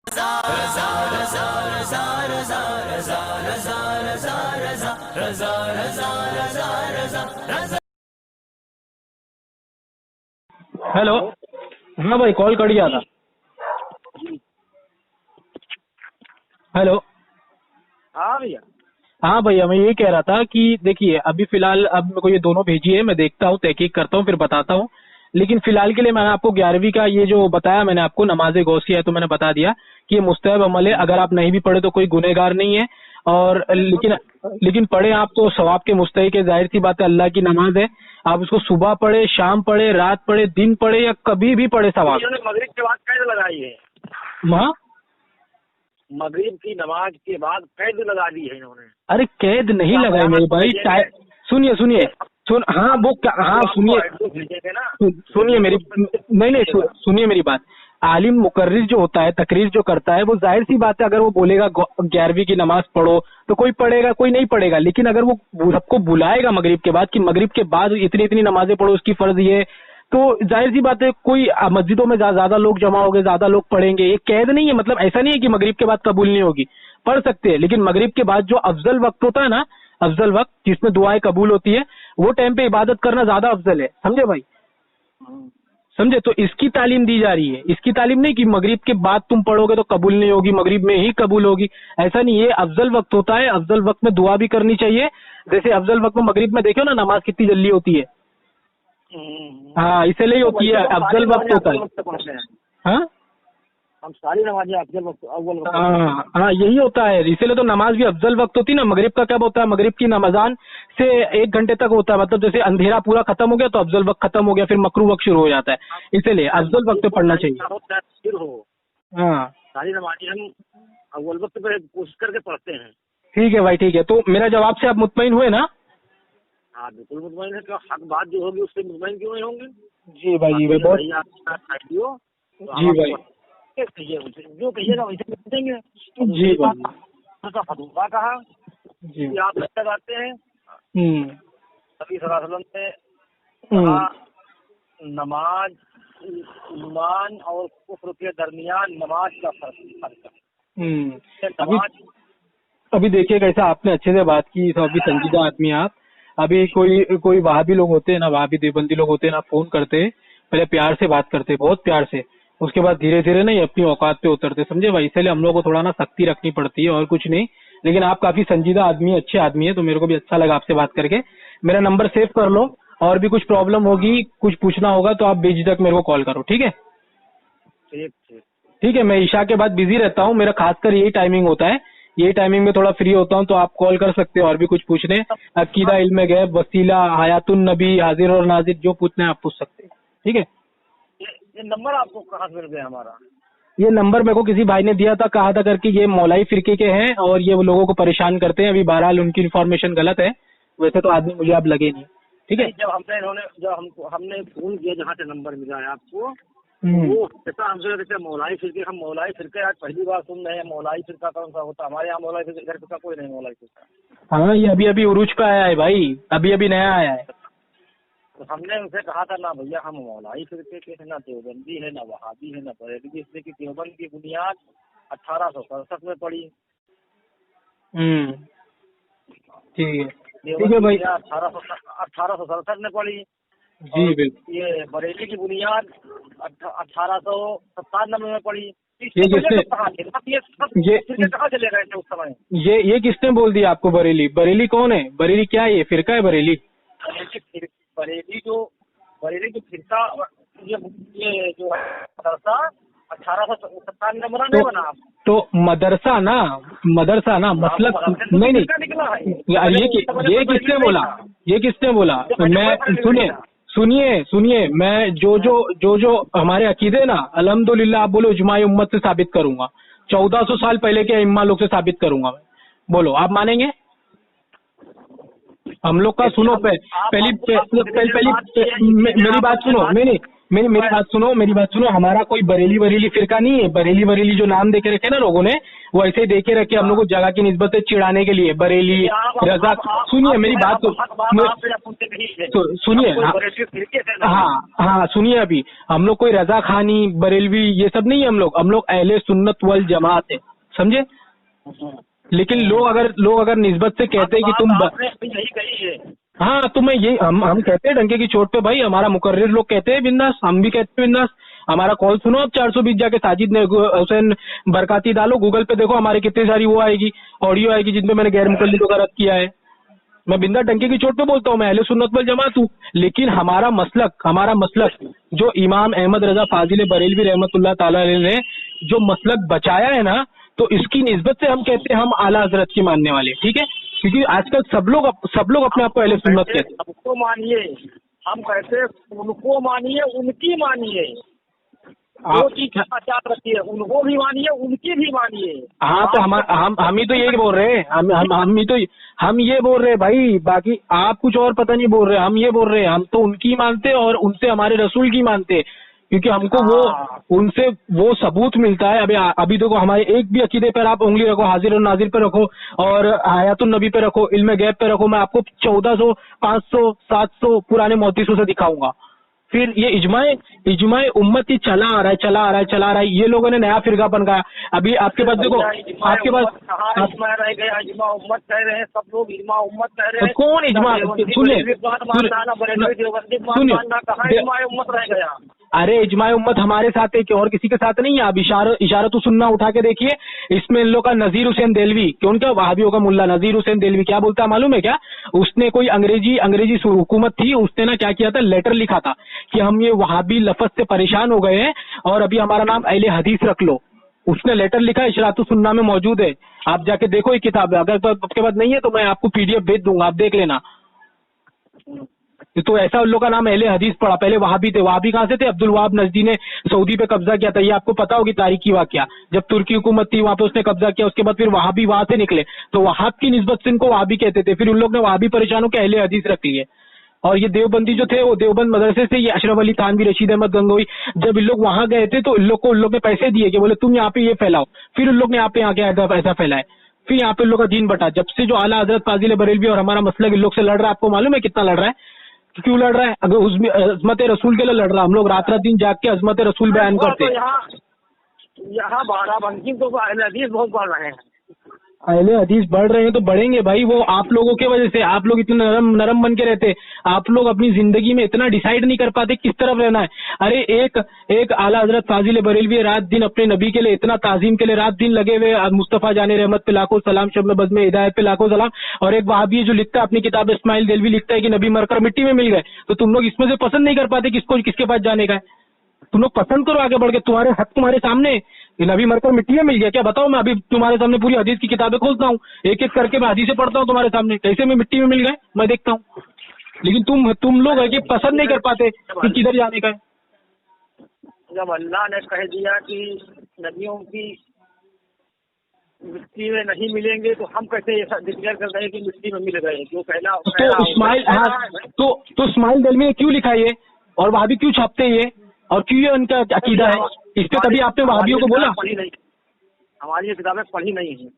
Hello. हाँ भाई, call cut गया था। हेलो। हाँ भैया। हाँ भैया, मैं यही कह रहा था कि देखिए, अभी फिलहाल अब मेरे को ये दोनों भेजिए, मैं देखता हूँ, तहकीक करता हूँ, फिर बताता हूँ। लेकिन फिलहाल के लिए मैंने आपको 11वीं का ये जो बताया, मैंने आपको नमाज गौसिया है, तो मैंने बता दिया कि ये मुस्तहब अमल है। अगर आप नहीं भी पढ़े तो कोई गुनहगार नहीं है। और लेकिन पढ़े आप तो सवाब के मुस्तहिक है। जाहिर सी बात है, अल्लाह की नमाज है। आप उसको सुबह पढ़े, शाम पढ़े, रात पढ़े, दिन पढ़े या कभी भी पढ़े, सवाब। इन्होंने मगरिब के बाद कैद लगाई है। माँ, मगरिब की नमाज के बाद कैद लगा दी है इन्होंने। अरे कैद नहीं लगाई मेरे भाई। सुनिए सुनिए हाँ वो हाँ सुनिए भेजे थे ना। सुनिए मेरी नहीं, सुनिए मेरी बात। आलिम मुकर्रिर जो होता है, तकरीर जो करता है, वो जाहिर सी बात है, अगर वो बोलेगा 11वीं की नमाज पढ़ो तो कोई पढ़ेगा, कोई नहीं पढ़ेगा। लेकिन अगर वो सबको बुलाएगा मगरिब के बाद कि मगरिब के बाद इतनी इतनी नमाजें पढ़ो, उसकी फर्ज ये है, तो जाहिर सी बात है कोई मस्जिदों में ज्यादा लोग जमा हो गए, ज्यादा लोग पढ़ेंगे। ये कैद नहीं है, मतलब ऐसा नहीं है कि मगरिब के बाद कबूल नहीं होगी, पढ़ सकते हैं। लेकिन मगरिब के बाद जो अफजल वक्त होता है ना, अफजल वक्त जिसमें दुआएं कबूल होती है, वो टाइम पे इबादत करना ज्यादा अफजल है। समझे भाई? समझे? तो इसकी तालीम दी जा रही है। इसकी तालीम नहीं कि मगरिब के बाद तुम पढ़ोगे तो कबूल नहीं होगी, मगरिब में ही कबूल होगी। ऐसा नहीं है। अफजल वक्त होता है, अफजल वक्त में दुआ भी करनी चाहिए। जैसे अफजल वक्त में मगरिब में देखो ना, नमाज कितनी जल्दी होती है। हाँ, इसलिए होती है, अफजल वक्त होता है। हाँ हम सारी नमाजें अफजल वक्त अव्वल वक्त। हाँ, यही होता है। इसीलिए तो नमाज भी अफजल वक्त होती है ना। मगरिब का कब होता है? मगरिब की नमाजान से 1 घंटे तक होता है। मतलब जैसे अंधेरा पूरा खत्म हो गया तो अफजल वक्त खत्म हो गया, फिर मकरू वक्त शुरू हो जाता है। इसीलिए अफजल वक्त पे पढ़ना चाहिए। हाँ सारी नमाजें हम अव्वल वक्त पे कोशिश करके पढ़ते हैं। ठीक है भाई, ठीक है। तो मेरा जवाब से आप मुतमईन हुए ना? हाँ बिल्कुल मुतमईन है। तो हक बात जो होगी उससे मुतमईन क्यों नहीं होंगे? जी भाई, जी भाई, बहुत जी भाई, जो कहिएगा वैसे देंगे। जी भाई, फतवा कहा जी। कि आप लगाते हैं। नबी सल्लल्लाहु अलैहि वसल्लम ने कहा, नमाज ईमान और कुफ्र के दरमियान नमाज का फर्क है। अभी देखिए कैसा आपने अच्छे से बात की, तो अभी संजीदा आदमी आप। अभी कोई वहाबी लोग होते हैं ना, वहाबी देवबंदी लोग होते हैं ना, फोन करते हैं, पहले प्यार से बात करते हैं, बहुत प्यार से, उसके बाद धीरे धीरे नहीं अपनी औकात पे उतरते। समझे भाई? इसलिए हम लोग को थोड़ा ना सख्ती रखनी पड़ती है, और कुछ नहीं। लेकिन आप काफी संजीदा आदमी, अच्छे आदमी है, तो मेरे को भी अच्छा लगा आपसे बात करके। मेरा नंबर सेव कर लो, और भी कुछ प्रॉब्लम होगी, कुछ पूछना होगा तो आप बेझिझक मेरे को कॉल करो, ठीक है? ठीक ठीक ठीक है। मैं ईशा के बाद बिजी रहता हूँ, मेरा खासकर यही टाइमिंग होता है। यही टाइमिंग में थोड़ा फ्री होता हूँ, तो आप कॉल कर सकते हो। और भी कुछ पूछने, अकीदा, इल्म गैब, वसीला, हयातुन नबी, हाजिर और नाजिर, जो पूछना है आप पूछ सकते हैं, ठीक है? ये नंबर आपको कहाँ से मिल गया हमारा? ये नंबर मेरे को किसी भाई ने दिया था, कहा था करके ये मौलाई फिरके के हैं और ये वो लोगों को परेशान करते हैं। अभी बहरहाल उनकी इन्फॉर्मेशन गलत है, वैसे तो आदमी मुझे अब लगे नहीं, ठीक है? जब हमने फोन किया, जहाँ से नंबर मिला है आपको, वो ऐसा हमसे कहते मौलाई फिरके। हम मौलाई फिरके आज पहली बार सुन रहे हैं। मौलाई फिरका कौन सा होता? हमारे यहाँ मौलाई फिरका, इधर फिरका कोई नहीं मौलाई फिरका। हाँ, ये अभी अभी उरूज पे आया है भाई, अभी अभी नया आया है। तो हमने उनसे कहा था, ना भैया हम मौलाई फिरके के हैं, ना देवबंदी है, ना वहाबी है, ना बरेलवी। इसलिए कि देवबंद की बुनियाद 1867 में पड़ी। ठीक है भाई, 1867 में पड़ी। जी बिल्कुल। ये बरेली की बुनियाद 1897 में पड़ी। ये किसने कहाँ चले गए थे उस समय? ये किसने बोल दिया आपको बरेली? बरेली कौन है? बरेली क्या है? ये फिरका है बरेली? बरेली जो फिरका, ये जो है मदरसा 1897 में नहीं बना। तो मदरसा ना मसलक नहीं। ये किसने बोला? ये किसने बोला? मैं सुनिए, मैं जो हमारे अकीदे ना, अल्हम्दुलिल्लाह, आप बोलो इजमाई उम्मत से साबित करूंगा। 1400 साल पहले के इम्मा लोग से साबित करूंगा मैं। बोलो, आप मानेंगे? हम लोग का सुनो, पहली मेरी बात सुनो। नहीं, मेरी बात सुनो। हमारा कोई बरेली फिरका नहीं है। बरेली जो नाम देके रखे ना लोगों ने, वो ऐसे ही देखे रखे हम लोग को जगह की निस्बत से चिढ़ाने के लिए। बरेली रजा, सुनिए मेरी बात तो सुनिए। हाँ हाँ सुनिए, अभी हम लोग कोई रजा खानी बरेलवी ये सब नहीं है, हम लोग अहले सुन्नत वल जमात है, समझे। लेकिन लोग अगर निस्बत से कहते हैं कि तुम यही कही है। हाँ तो मैं ये हम कहते हैं डंके की चोट पे भाई, हमारा मुकर्रिर लोग कहते हैं बिंदास, हम भी कहते हैं बिंदास। हमारा कॉल सुनो आप 420 जाके साजिद ने हुसैन बरकाती डालो, गूगल पे देखो, हमारी कितनी सारी वो आएगी, ऑडियो आएगी जिनपे मैंने गैर मुकल्लिदों का रद्द किया है। मैं बिंदा डंके की चोट पे बोलता हूँ, मैं अहले सुन्नत वल जमात हूँ। लेकिन हमारा मसलक जो इमाम अहमद रजा फाजिल बरेलवी रहमतुल्लाह ताला अलैह ने जो मसलक बचाया है ना, तो इसकी निस्बत से हम कहते हैं हम आला हजरत की मानने वाले, ठीक है। क्योंकि आजकल सब लोग अपने आप को अहले सुन्नत कहते हैं। सबको मानिए, हम कहते उनको मानिए, उनकी मानिए, दो चीज आचार रखिए, उनको भी मानिए, उनकी भी मानिए। हाँ तो हम ही तो यही बोल रहे हैं, हम ये बोल रहे हैं भाई, बाकी आप कुछ और पता नहीं बोल रहे। हम ये बोल रहे हैं, हम तो उनकी मानते और उनसे हमारे रसूल की मानते, क्योंकि हमको वो उनसे वो सबूत मिलता है। अभी देखो हमारे एक भी अकीदे पर आप उंगली रखो, हाजिर और नाजिर पे रखो और हयातुन नबी पे रखो, इल्म गैब पे रखो, मैं आपको 1400, 500, 700 पुराने मुहद्दिसों से दिखाऊंगा। फिर ये इजमाए उम्मत ही चला आ रहा है। ये लोगों ने नया फिरका बनाया। अभी आपके पास देखो, आपके पास इजमा रह गया, इजमा उम्मत कह रहे हैं, सब लोग इजमा उम्मत कह रहे हैं। कौन इजमा? सुनिए, उम्मत रह गया। अरे इजमाए उम्मत हमारे साथ है कि और किसी के साथ नहीं है। आप इशारत सुन्ना उठा के देखिए, इसमें इन लोग का नजीर हुसैन देलवी, क्यों क्या वहाबियों का मुल्ला नजीर हुसैन देलवी क्या बोलता है मालूम है क्या? उसने कोई अंग्रेजी हुकूमत थी, उसने ना क्या किया था, लेटर लिखा था कि हम ये वहाबी लफ्ज से परेशान हो गए हैं और अभी हमारा नाम अहले हदीस रख लो। उसने लेटर लिखा, इशरातु सुन्ना में मौजूद है, आप जाके देखो ये किताब है। अगर तो आपके पास नहीं है तो मैं आपको PDF भेज दूंगा, आप देख लेना। तो ऐसा उन लोग का नाम अहले हदीस पड़ा। पहले वहाबी थे। वहाबी कहाँ से थे? अब्दुल वहाब नजदी ने सऊदी पे कब्जा किया था, ये आपको पता होगी तारीखी वाकया। जब तुर्की हुकूमत थी वहां पे उसने कब्जा किया, उसके बाद फिर वहाबी वहां से निकले, तो वहाब की निस्बत से इनको वहाबी कहते थे। फिर उन लोग ने वहाबी परेशानों के अहले हदीस रख लिए। और ये देवबंदी जो थे वो देवबंद मदरसे से, ये अशरफ अली थानवी, रशीद अहमद गंगोई, जब इन लोग वहां गए थे तो इन लोग ने पैसे दिए कि बोले तुम यहाँ पे ये फैलाओ। फिर उन लोग ने यहाँ पे आके ऐसा फैलाए, फिर यहाँ पे लोग का दीन बटा। जब से जो आला हजरत फाजिल बरेलवी और हमारा मसला इन लोग से लड़ रहा है, आपको मालूम है कितना लड़ रहा है? क्यों लड़ रहा है? अगर उस अजमत रसूल के लिए लड़ रहा है। हम लोग रात दिन जाग के अजमत रसूल बयान करते हैं। यहाँ बाराबंकी तो अहले हदीस बहुत बढ़ रहे हैं। अहले हदीस बढ़ रहे हैं तो बढ़ेंगे भाई, वो आप लोगों के वजह से। आप लोग इतने नरम बन के रहते, आप लोग अपनी जिंदगी में इतना डिसाइड नहीं कर पाते किस तरफ रहना है। अरे एक आला हजरत फाजिल बरेलवी रात दिन अपने नबी के लिए, इतना ताजीम के लिए रात दिन लगे हुए, मुस्तफा जाने रहमत पे लाखों सलाम, शब में बज़्म हिदायत पे लाखों सलाम। और एक वहाबी जो लिखता है अपनी किताब इस्माइल देलवी, लिखता है कि नबी मरकर मिट्टी में मिल गए। तो तुम लोग इसमें से पसंद नहीं कर पाते किसको किसके पास जाने का है। तुम लोग पसंद करो आगे बढ़ के, तुम्हारे हक तुम्हारे सामने। नबी मरकर मिट्टी में मिल गया क्या? बताओ। मैं अभी तुम्हारे सामने पूरी हदीस की किताबें खोलता हूँ, एक एक करके मैं हदीसें पढ़ता हूँ तुम्हारे सामने, कैसे में मिट्टी में मिल गए मैं देखता हूँ। लेकिन तुम लोग है कि पसंद नहीं कर पाते कि किधर जाने का है। जब अल्लाह ने कह दिया कि नबियों की मिट्टी में नहीं मिलेंगे, तो हम कैसे ऐसा डिक्लेयर कर रहे हैं कि मिट्टी में मिल गए? जो पहला तो इस्माइल देलवी ने क्यों लिखा ये, और वहाबी क्यों छापते हैं ये, और क्यों ये उनका अकीदा है? इस पे कभी आपने वहाबियों को बोला? हमारी ये किताबें पढ़ी नहीं है।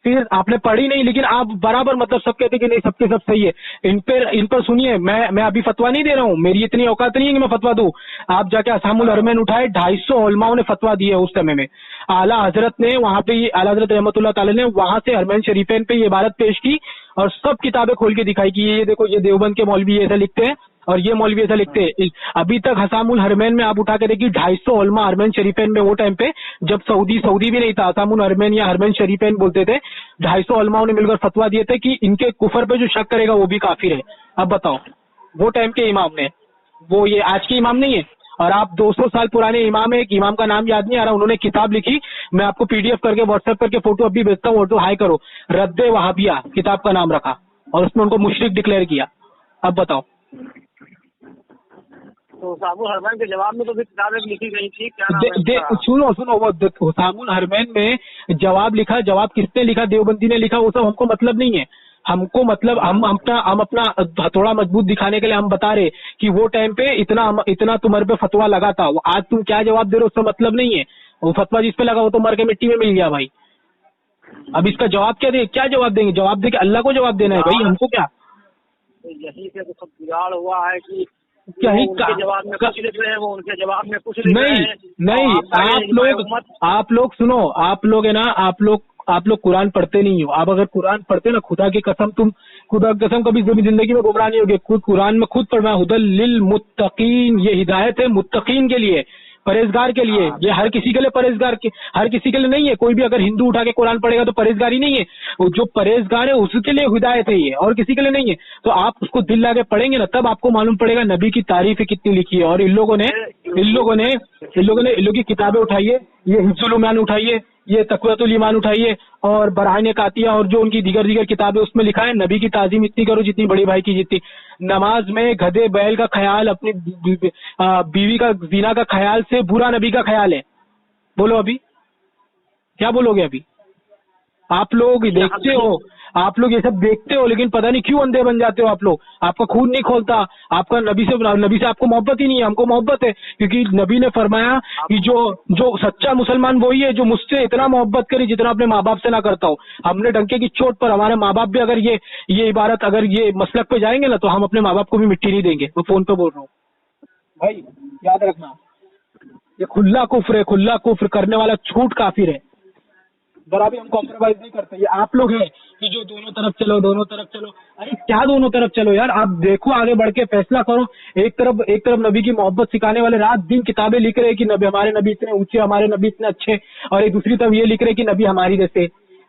फिर आपने पढ़ी नहीं, लेकिन आप बराबर मतलब सब कहते कि नहीं सबके सब सही है। इन पर सुनिए, मैं अभी फतवा नहीं दे रहा हूँ, मेरी इतनी औकात नहीं है कि मैं फतवा दूं। आप जाके असामुल हरमैन उठाए, 250 उलमाओं ने फतवा दिए उस समय में। आला हजरत ने वहां पे, आला हजरत रहमतुल्लाह ताला ने वहां से हरमैन शरीफैन पे ये इबारत पेश की और सब किताबें खोल के दिखाई कि ये देखो, ये देवबंद के मौलवी ऐसा लिखते हैं और ये मौलवी ऐसा लिखते हैं। अभी तक हसामुल हरमैन में आप उठा के देखिए, 250 उलमा हरमैन शरीफैन में, वो टाइम पे जब सऊदी भी नहीं था, हसामुल हरमैन या हरमैन शरीफैन बोलते थे, 250 उलमाओं ने मिलकर फतवा दिए थे कि इनके कुफर पे जो शक करेगा वो भी काफिर है। अब बताओ, वो टाइम के इमाम ने, वो ये आज के इमाम नहीं है। और आप 200 साल पुराने इमाम है, एक इमाम का नाम याद नहीं आ रहा, उन्होंने किताब लिखी, मैं आपको PDF करके व्हाट्सएप करके फोटो अभी भेजता हूँ, तो हाई करो, रद्दे वहाबिया किताब का नाम रखा और उसमें उनको मुशरिक डिक्लेयर किया। अब बताओ। तो हुसामुल हरमैन के जवाब में तो भी किताबें लिखी गई थी, क्या नाम है? सुनो वो हुसामुल हरमैन में जवाब लिखा, जवाब किसने लिखा? देवबंदी ने लिखा। वो सब हमको मतलब नहीं है। हमको मतलब हम अपना हथौड़ा मजबूत दिखाने के लिए हम बता रहे कि वो टाइम पे इतना तुम्हारे पे फतवा लगा था। वो आज तुम क्या जवाब दे रहे हो उसका मतलब नहीं है। वो फतवा जिस पे लगा वो तो मर के मिट्टी में मिल गया भाई। अब इसका जवाब क्या जवाब देंगे? जवाब दे के अल्लाह को जवाब देना है भाई, हमको क्या? यही से तो सब बिगाड़ हुआ है कि क्या ही उनके जवाब में कुछ लिख रहे हैं, वो उनके जवाब में कुछ लिख रहे हैं। नहीं, आप लोग सुनो, आप लोग है ना, आप लोग कुरान पढ़ते नहीं हो। आप अगर कुरान पढ़ते ना, खुदा की कसम कभी जिंदगी में गुमराह नहीं होगे। खुद कुरान में खुद पढ़ना, हुदल लिल मुत्तकीन, ये हिदायत है मुत्तकीन के लिए, परहेजगार के लिए। ये हर किसी के लिए हर किसी के लिए नहीं है। कोई भी अगर हिंदू उठा के कुरान पढ़ेगा तो परहेजगार ही नहीं है। जो परहेजगार है उसके लिए हिदायत है ये, और किसी के लिए नहीं है। तो आप उसको दिल लगा के पढ़ेंगे ना, तब आपको मालूम पड़ेगा नबी की तारीफ कितनी लिखी है। और इन लोगों की किताबें उठाइए, ये हिफ्जुल उम्यान उठाइए, ये तक़वियतुल ईमान उठाइए, और बरहाने कातिया और जो उनकी दीगर किताबें, उसमें लिखा है नबी की ताज़ीम इतनी करो जितनी बड़ी भाई की जितनी। नमाज में गधे बैल का ख्याल, अपनी बीवी का जीना का ख्याल से बुरा नबी का ख्याल है। बोलो अभी क्या बोलोगे? अभी आप लोग देखते हो, आप लोग ये सब देखते हो, लेकिन पता नहीं क्यों अंधे बन जाते हो आप लोग। आपका खून नहीं खोलता, आपका नबी से आपको मोहब्बत ही नहीं है। हमको मोहब्बत है, क्योंकि नबी ने फरमाया कि जो सच्चा मुसलमान वही है जो मुझसे इतना मोहब्बत करे जितना अपने माँ बाप से ना करता हो। हमने डंके की चोट पर हमारे माँ बाप भी अगर ये इबारत, अगर ये मसलक पे जाएंगे ना, तो हम अपने माँ बाप को भी मिट्टी नहीं देंगे। मैं फोन पे बोल रहा हूँ भाई, याद रखना, ये खुला कुफ्र है। खुला कुफ्र करने वाला छूट काफिर है। जरा भी हम कॉम्प्रोमाइज नहीं करते। ये आप लोग हैं कि जो दोनों तरफ चलो। अरे क्या दोनों तरफ चलो यार? आप देखो, आगे बढ़ के फैसला करो। एक तरफ नबी की मोहब्बत सिखाने वाले रात दिन किताबें लिख रहे हैं कि हमारे नबी इतने ऊंचे, हमारे नबी इतने अच्छे, और एक दूसरी तरफ ये लिख रहे हैं कि नबी हमारी जैसे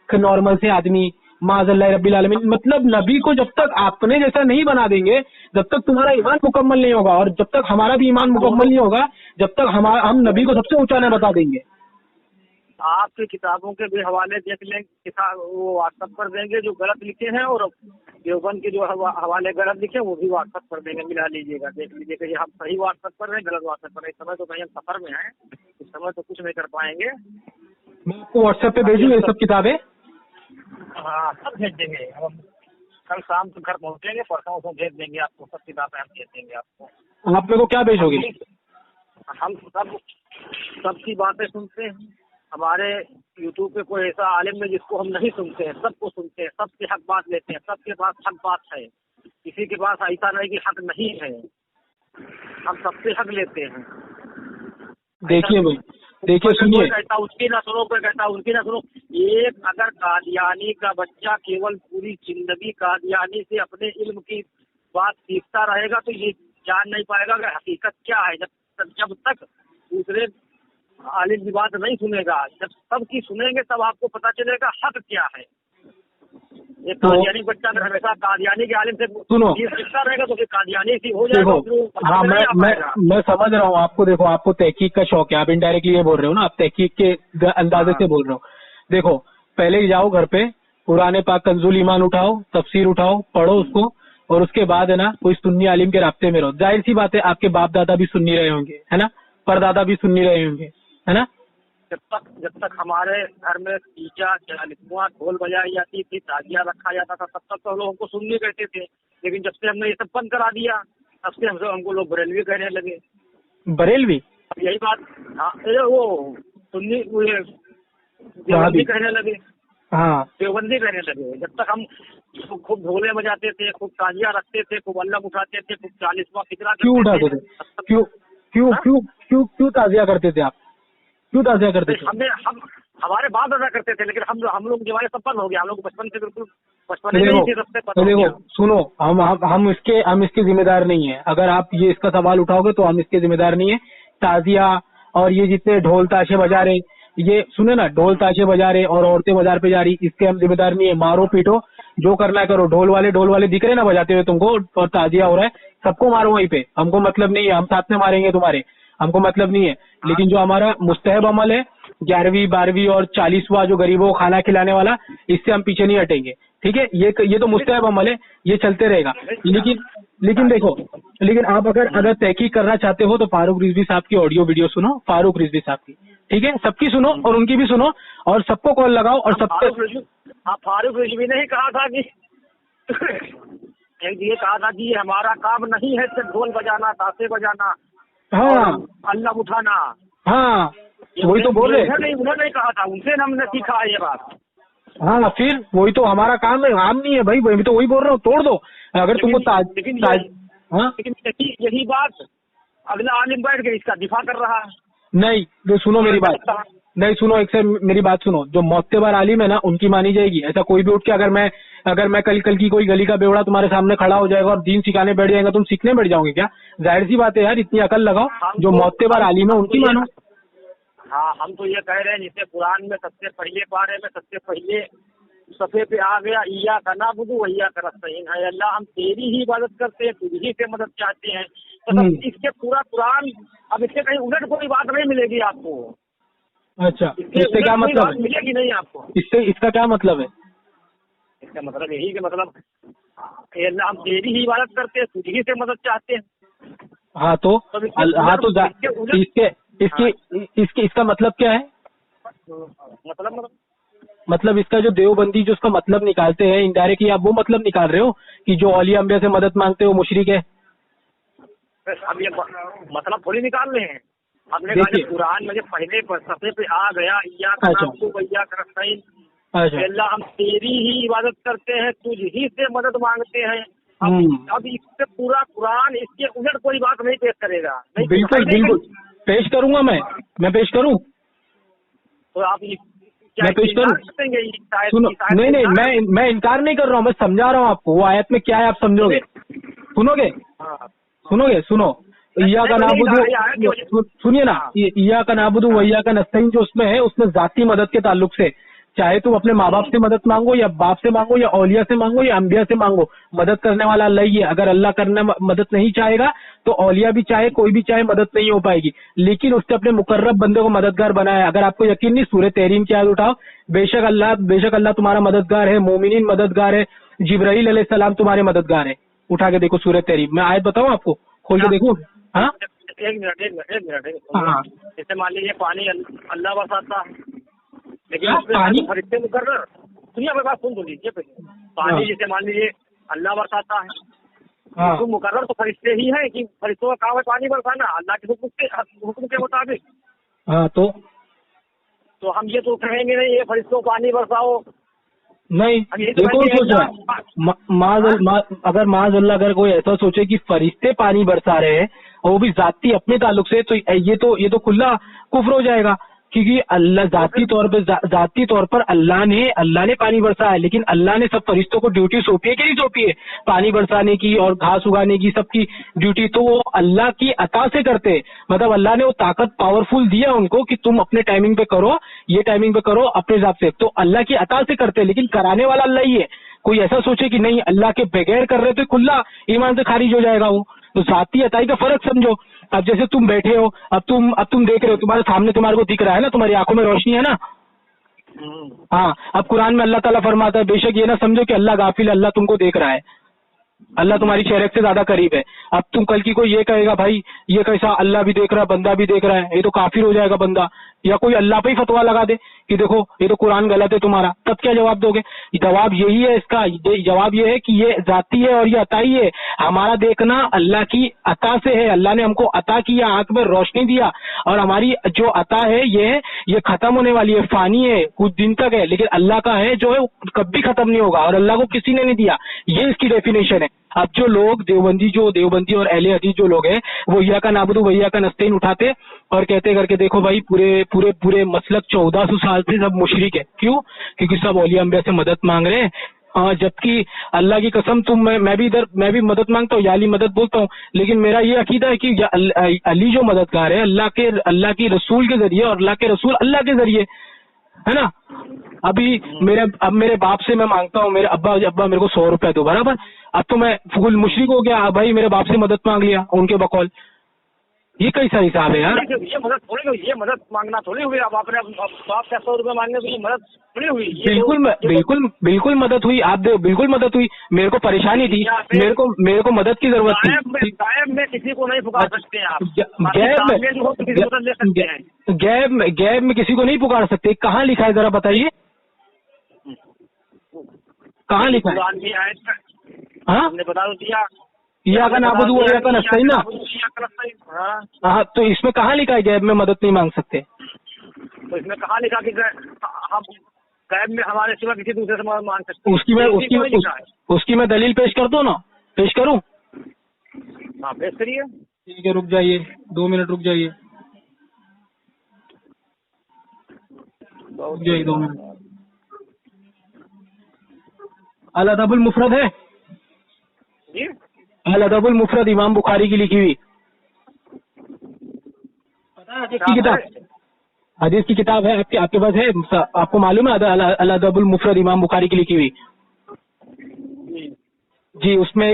नॉर्मल से आदमी, माज़अल्लाह रब्बिल आलमीन। मतलब नबी को जब तक अपने जैसा नहीं बना देंगे, जब तक तुम्हारा ईमान मुकम्मल नहीं होगा, और जब तक हमारा भी ईमान मुकम्मल नहीं होगा, जब तक हम नबी को सबसे ऊंचा नहीं बता देंगे। आपकी किताबों के भी हवाले देख लें, वो व्हाट्सएप पर देंगे जो गलत लिखे हैं, और देवबंद के जो हवाले गलत लिखे वो भी व्हाट्सएप पर देंगे। मिला लीजिएगा, देख लीजिएगा ये हम सही व्हाट्सएप पर हैं, गलत व्हाट्सएप पर। इस समय तो कहीं हम सफर में हैं, इस समय तो कुछ नहीं कर पाएंगे। मैं आपको व्हाट्सएप पे भेजूँ ये सब किताबें? हाँ, सब भेज देंगे। हम कल शाम तक घर पहुँचेंगे, परसों भेज देंगे आपको, सब किताबें हम भेज देंगे आपको। आप मेरे को क्या भेजोगे? हम सबकी बातें सुनते हैं। हमारे यूट्यूब पे कोई ऐसा आलिम है जिसको हम नहीं सुनते हैं, सबको सुनते हैं, सबसे हक बात लेते हैं, सबके पास हक बात है। किसी के पास ऐसा नहीं कि हक नहीं है, हम सबसे हक लेते हैं। देखिए सुनिए, कोई कहता उसकी ना सुनो, कोई कहता उनकी ना सुनो। एक अगर कादियानी का बच्चा केवल पूरी जिंदगी कादियानी से अपने इल्म की बात सीखता रहेगा तो ये जान नहीं पाएगा कि हकीकत क्या है। जब तक दूसरे आलिम की बात नहीं सुनेगा, जब सबकी सुनेंगे तब आपको पता चलेगा हक क्या है। एक कादियानी बच्चा अगर हमेशा कादियानी के आलिम से सीखता रहेगा तो फिर कादियानी सी हो जाएगा। हाँ, मैं समझ रहा हूँ आपको। देखो, आपको तहकीक का शौक है, आप इनडायरेक्टली ये बोल रहे हो ना, आप तहकीक के अंदाजे से बोल रहे हो। देखो, पहले जाओ घर पे, कुरान पाक कंजुल ईमान उठाओ, तफसीर उठाओ, पढ़ो उसको, और उसके बाद है ना कोई सुन्नी आलिम के रास्ते में रहो। जाहिर सी बात है, आपके बाप दादा भी सुन्नी रहे होंगे, है ना, परदादा भी सुन्नी रहे होंगे, है ना। जब तक हमारे घर में तीजा, चालीसवां, ढोल बजाई जाती थी, ताजिया रखा जाता था, तब तक तो लोग हमको सुन्नी कहते थे। लेकिन जब से हमने ये सब बंद करा दिया, तब से हमको लोग बरेलवी कहने लगे। बरेलवी? यही बात। हाँ, वो सुन्नी देवबंदी कहने लगे। हाँ, देवबंदी कहने लगे। जब तक हम खूब ढोले बजाते थे, खूब ताजिया रखते थे, खूब अल्लाह उठाते थे, खूब 40वां फिक्रा क्यों उठाते थे? क्यों ताजिया करते थे आप? क्यों ताजिया करते थे? हम हमारे बाप दादा करते थे, लेकिन हम लोग जवाने सब बंद हो गया। हम लोग बचपन से बिल्कुल बचपन में नहीं थे, सबसे पता। देखो सुनो, हम इसके जिम्मेदार नहीं है। अगर आप ये इसका सवाल उठाओगे तो हम इसके जिम्मेदार नहीं है। ताजिया और ये जितने ढोल ताशे बजा रहे, ये सुने ना, ढोल ताशे बजा रहे और औरतें बाजार पे जा रही, इसके हम जिम्मेदार नहीं है। मारो पीटो, जो करना है करो। ढोल वाले दिख रहे ना बजाते हुए तुमको, और ताजिया हो रहा है, सबको मारो वहीं पे। हमको मतलब नहीं है, हम साथ में मारेंगे तुम्हारे, हमको मतलब नहीं है। लेकिन जो हमारा मुस्तहब अमल है, 11वीं 12वीं और 40वां जो गरीबों को खाना खिलाने वाला, इससे हम पीछे नहीं हटेंगे। ठीक है, ये तो मुस्तहब अमल है, ये चलते रहेगा। लेकिन देखो, लेकिन आप अगर तहकीक करना चाहते हो तो फारूक रिजवी साहब की ऑडियो वीडियो सुनो, फारूक रिजवी साहब की। ठीक है, सबकी सुनो और उनकी भी सुनो, और सबको कॉल लगाओ। और फारूक रिजवी ने ही कहा था कि ये कहा था कि हमारा काम नहीं है सिर्फ ढोल बजाना, ताशे बजाना, हाँ, अल्लाह उठाना। हाँ, वही तो बोल रहे। उन्होंने कहा था, उनसे हमने सीखा ये बात। हाँ फिर वही तो हमारा काम है, काम नहीं है भाई, मैं तो वही बोल रहा हूँ, तोड़ दो अगर तुमको हाँ लेकिन यही बात अगला आलिम बैठ के इसका दिफा कर रहा है। नहीं, तो सुनो मेरी बात, नहीं सुनो, एक से मेरी बात सुनो, जो मोत्तेबार आलिम है ना उनकी मानी जाएगी। ऐसा कोई भी उठ के अगर मैं कल की कोई गली का बेवड़ा तुम्हारे सामने खड़ा हो जाएगा और दीन सिखाने बैठ जाएगा, तुम सीखने बैठ जाओगे क्या? जाहिर सी बात है यार, इतनी अकल लगाओ, जो मोत्तेबार आलिम है उनकी मानो। हाँ, हम तो ये कह रहे हैं, जैसे कुरान में सबसे पहले पारे में सबसे पहले सफ़े पे आ गया, इया का नाबुदु व इया का नस्तईन है, अल्लाह हम तेरी ही इबादत करते हैं, तुझी से मदद चाहते हैं। तो सब इसके पूरा कुरान, अब इससे कहीं उलट कोई बात नहीं मिलेगी आपको। अच्छा, इससे क्या मतलब है? मिलेगी नहीं आपको। इसका क्या मतलब है? इसका मतलब यही कि मतलब अल्लाह हम तेरी ही इबादत करते हैं, तुझी से मदद चाहते हैं। हाँ तो इसका मतलब क्या है? मतलब इसका जो देवबंदी जो उसका मतलब निकालते हैं इनडायरेक्टली, आप वो मतलब निकाल रहे हो कि जो औलिया अंबिया से मदद मांगते हो मुशरिक है। अब ये मतलब थोड़ी निकाल रहे हैं, हमने कहा कुरान में पहले सफ़े पे आ गया, इया का नाबुदु व इया का नस्तईन, अल्लाह हम तेरी ही इबादत करते हैं, तुझी से मदद मांगते हैं। अब इससे पूरा कुरान इसके उलट कोई बात नहीं पेश करेगा। बिल्कुल बिल्कुल पेश करूंगा, मैं पेश करूं तो आप मैं पेश करूं? सुनो, नहीं मैं इनकार नहीं कर रहा हूँ, मैं समझा रहा हूँ आपको वो आयत में क्या है, आप समझोगे, सुनोगे? सुनो, इया का नाबुदु, सुनिए ना, इया का नाबुदु व इया का नस्तईन जो उसमें है, उसमें जाती मदद के ताल्लुक से, चाहे तुम अपने माँ बाप से मदद मांगो या बाप से मांगो या औलिया से मांगो या अंबिया से मांगो, मदद करने वाला अल्लाह ही है। अगर अल्लाह करने मदद नहीं चाहेगा तो औलिया भी चाहे कोई भी चाहे मदद नहीं हो पाएगी, लेकिन उसने अपने मुकर्रब बंदे को मददगार बनाया। अगर आपको यकीन नहीं, सूरह तहरीम की आयत उठाओ, बेशक अल्लाह तुम्हारा मददगार है, मोमिनीन मददगार है, जिब्राइल अलैहिस्सलाम तुम्हारे मददगार है। उठा के देखो सूरह तहरीम, मैं आयत बताऊँ आपको, खोल के देखो। हाँ एक मिनट जैसे मान लीजिए पानी अल्लाह बरसाता है, लेकिन पानी फरिश्ते मुकर्रर, सुनिए मेरी बात सुन लीजिए पहले। पानी जैसे मान लीजिए अल्लाह बरसाता है, तो मुकर्रर तो फरिश्ते ही है कि फरिश्तों का काम है पानी बरसाना अल्लाह के हुक्म के मुताबिक। हाँ तो हम ये तो कहेंगे नहीं ये फरिश्तों पानी बरसाओ, नहीं, ये कौन सोच रहा है? अगर माज़अल्लाह अगर कोई ऐसा सोचे कि फरिश्ते पानी बरसा रहे हैं और वो भी जाती अपने ताल्लुक से, तो ये तो खुला कुफ्र हो जाएगा, क्योंकि अल्लाह जाती तौर पर अल्लाह ने पानी बरसाया है, लेकिन अल्लाह ने सब फरिश्तों को ड्यूटी सौंपी है कि नहीं सौंपी है? पानी बरसाने की और घास उगाने की, सबकी ड्यूटी तो वो अल्लाह की अता से करते हैं। मतलब अल्लाह ने वो ताकत पावरफुल दिया उनको कि तुम अपने टाइमिंग पे करो, ये टाइमिंग पे करो अपने हिसाब से, तो अल्लाह की अता से करते हैं, लेकिन कराने वाला अल्लाह ही है। कोई ऐसा सोचे कि नहीं अल्लाह के बगैर कर रहे तो खुला ईमान से खारिज हो जाएगा वो। तो जाती अताई का फर्क समझो। अब जैसे तुम बैठे हो, अब तुम देख रहे हो, तुम्हारे सामने तुम्हारे को दिख रहा है ना, तुम्हारी आंखों में रोशनी है ना। हाँ, अब कुरान में अल्लाह ताला फरमाता है, बेशक ये ना समझो कि अल्लाह गाफिल, अल्लाह तुमको देख रहा है, अल्लाह तुम्हारी शरीयत से ज्यादा करीब है। अब तुम कल की कोई ये कहेगा भाई ये कैसा, अल्लाह भी देख रहा है बंदा भी देख रहा है, ये तो काफिर हो जाएगा बंदा, या कोई अल्लाह पे ही फतवा लगा दे कि देखो ये तो कुरान गलत है तुम्हारा, तब क्या जवाब दोगे? जवाब यही है इसका, जवाब ये है कि ये जाती है और ये अताई है। हमारा देखना अल्लाह की अता से है, अल्लाह ने हमको अता किया, आंख में रोशनी दिया, और हमारी जो अता है ये खत्म होने वाली है, फानी है, कुछ दिन तक है, लेकिन अल्लाह का है जो है कभी खत्म नहीं होगा, और अल्लाह को किसी ने नहीं दिया। ये इसकी डेफिनेशन है। अब जो लोग देवबंदी और अहले हदीस जो लोग हैं, वो इय्या का नाबुदु व इय्या का नस्तईन उठाते और कहते करके देखो भाई पूरे मसलक 1400 साल से सब मुशरिक है। क्यों? क्योंकि सब औलिया अंबिया से मदद मांग रहे हैं। जबकि अल्लाह की कसम मैं भी मदद मांगता हूँ, या अली मदद बोलता हूँ, लेकिन मेरा ये अकीदा है कि अली जो मददगार है अल्लाह के रसूल के जरिए, और अल्लाह के रसूल अल्लाह के जरिए, है ना। अभी मेरे बाप से मैं मांगता हूँ, मेरे अब्बा मेरे को 100 रुपए दो, बराबर। अब तो मैं फुल मुशरिक हो गया भाई, मेरे बाप से मदद मांग लिया उनके बकौल। ये कैसा हिसाब है यार? ये मदद मांगना थोड़ी हुई। अब आपने बाप से 100 रुपए मांगने तो ये मदद थोड़ी हुई। बिल्कुल मदद हुई, आप बिल्कुल मदद हुई। मेरे को परेशानी थी, मेरे को मदद की जरूरत थी। गायब में किसी को नहीं पुकार सकते आप, गैब में किसी को नहीं पुकार सकते। कहाँ लिखा है जरा बताइए, कहाँ लिखा है? हाँ, बता दो दिया इय्या का नाबुदु व इय्या का नस्तईन ना। हाँ, तो इसमें कहाँ लिखा है गैब में मदद नहीं मांग सकते? तो इसमें कहाँ लिखा कि हम कैब में हमारे सिवा किसी दूसरे से मान सकते उसकी मैं दलील पेश कर दूं ना, पेश करूं? हाँ पेश करिए। ठीक है, रुक जाइए 2 मिनट, रुक जाइए 2 मिनट। अल अदबुल मुफरद है जी, अल अदबुल मुफरद इमाम बुखारी की लिखी हुई, पता है हदीस की किताब? हदीस की किताब है आपके पास है? आपको मालूम है अल अदबुल मुफरद इमाम बुखारी की लिखी हुई? जी, उसमें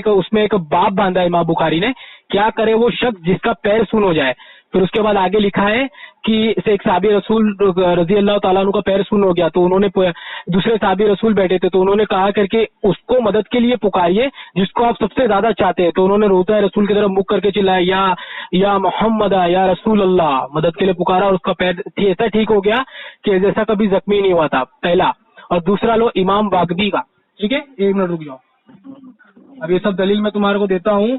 एक बाब बांधा है इमाम बुखारी ने, क्या करे वो शख्स जिसका पैर सुन हो जाए। फिर उसके बाद आगे लिखा है कि एक साहबी रसूल रजी अल्लाह ताला अन्हु का पैर सुन हो गया, तो उन्होंने दूसरे साहबी रसूल बैठे थे, तो उन्होंने कहा करके उसको मदद के लिए पुकारिए जिसको आप सबसे ज्यादा चाहते हैं। तो उन्होंने रोता है रसूल की तरफ मुख करके चिल्लाया, या मोहम्मद या रसूल अल्लाह, मदद के लिए पुकारा और उसका पैर ऐसा ठीक हो गया कि जैसा कभी जख्मी नहीं हुआ था, पहला। और दूसरा लो इमाम वागदी का, ठीक है, 1 मिनट रुक जाओ, अब ये सब दलील मैं तुम्हारे को देता हूँ,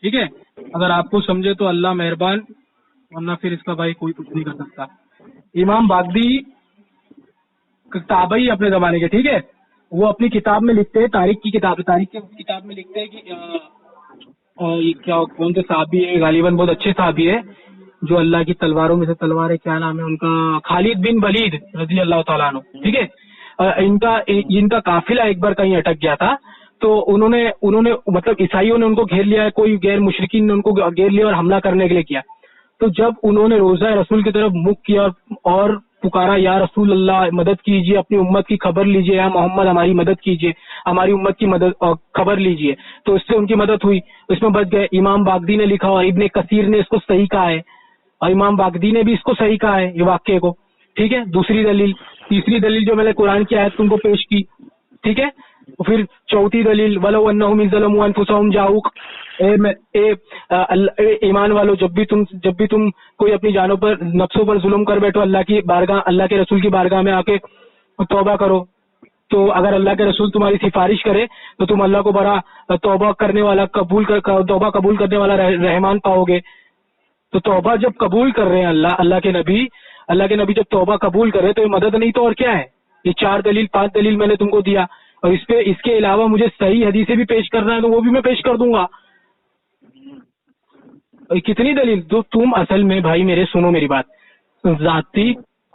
ठीक है? अगर आपको समझे तो अल्लाह मेहरबान, वरना फिर इसका भाई कोई कुछ नहीं कर सकता। इमाम बागदी ताबई अपने जमाने के, ठीक है, वो अपनी किताब में लिखते हैं, तारीख की किताब में लिखते हैं कि ये क्या कौन से साहबी है, गालिबन बहुत अच्छे साहबी है जो अल्लाह की तलवारों में से तलवार है, क्या नाम है उनका, खालिद बिन वलीद रजी अल्लाह तआला अन्हु, ठीक है। इनका काफिला एक बार कहीं अटक गया था, तो उन्होंने मतलब ईसाइयों ने उनको घेर लिया, कोई गैर मुशरिकीन ने उनको घेर लिया और हमला करने के लिए किया। तो जब उन्होंने रोजा रसूल की तरफ मुख किया और पुकारा, या रसूल अल्लाह मदद कीजिए, अपनी उम्मत की खबर लीजिए, या मोहम्मद हमारी मदद कीजिए, हमारी उम्मत की मदद खबर लीजिए, तो इससे उनकी मदद हुई, इसमें बच गए। इमाम बागदी ने लिखा और इब्ने कसीर ने इसको सही कहा है, और इमाम बागदी ने भी इसको सही कहा है ये वाक्य को, ठीक है। तीसरी दलील जो मैंने कुरान की आयत तुमको पेश की, ठीक है। फिर चौथी दलील, वलो अन्नहुम इज़्ज़लमू अनफुसहुम जाऊक, ईमान वालों, जब भी तुम कोई अपनी जानों पर, नफ्सों पर जुल्म कर बैठो, अल्लाह के रसूल की बारगाह में आके तौबा करो। तो अगर अल्लाह के रसूल तुम्हारी सिफारिश करे तो तुम अल्लाह को बड़ा तौबा करने वाला, तौबा कबूल करने वाला रहमान पाओगे। तो तौबा जब कबूल कर रहे हैं अल्लाह के नबी जब तौबा कबूल करे तो ये मदद नहीं तो और क्या है। ये 5 दलील मैंने तुमको दिया, और इसके अलावा मुझे सही हदीसें भी पेश करना है तो वो भी मैं पेश कर दूंगा। कितनी दलील तो तुम असल में भाई मेरे सुनो मेरी बात,